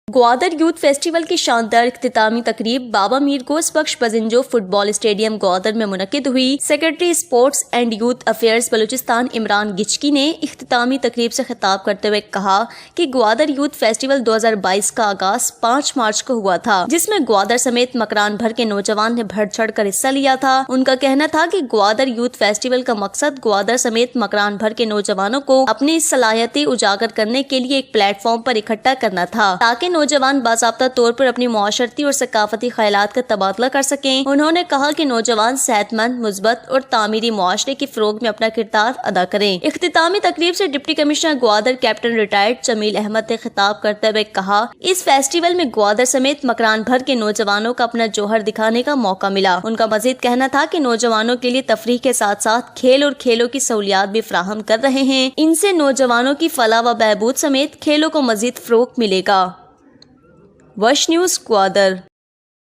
Gwadar youth festival کی شاندار اختتامی تقریب Baba Mir Ghaus Bakhsh Bizenjo football stadium Gwadar میں منعقد ہوئی۔ Secretary sports and youth affairs Balochistan Imran Gichki نے اختتامی تقریب سے خطاب کرتے ہوئے کہا کہ گوادر یوتھ فیسٹیول 2022 کا آغاز 5 مارچ کو ہوا تھا، جس میں گوادر سمیت مکران بھر کے نوجوان نے بڑھ چڑھ کر حصہ لیا تھا۔ ان کا کہنا تھا کہ گوادر یوتھ فیسٹیول کا مقصد گوادر سمیت مکران بھر کے نوجوانوں کو اپنی صلاحیتیں اجاگر کرنے کے لیے ایک پلیٹ فارم پر اکٹھا کرنا تھا تاکہ نوجوان باضابطہ طور پر اپنی معاشرتی اور ثقافتی خیالات کا تبادلہ کر سکیں۔ انہوں نے کہا کہ نوجوان صحت مند، مثبت اور تعمیری معاشرے کے فروغ میں اپنا کردار ادا کریں۔ اختتامی تقریب سے deputy commissioner Gwadar captain retired Jameel Ahmed نے خطاب کرتے ہوئے کہا، اس فیسٹیول میں گوادر سمیت مکران بھر کے نوجوانوں کا اپنا جوہر دکھانے کا موقع ملا۔ ان کا مزید کہنا تھا کہ نوجوانوں کے لیے تفریح کے ساتھ ساتھ کھیل اور کھیلوں کی سہولیات بھی فراہم کر رہے ہیں۔ ان سے نوجوانوں کی فلاح و بہبود سمیت کھیلوں کو مزید فروغ ملے گا۔ وش نیوز گوادر۔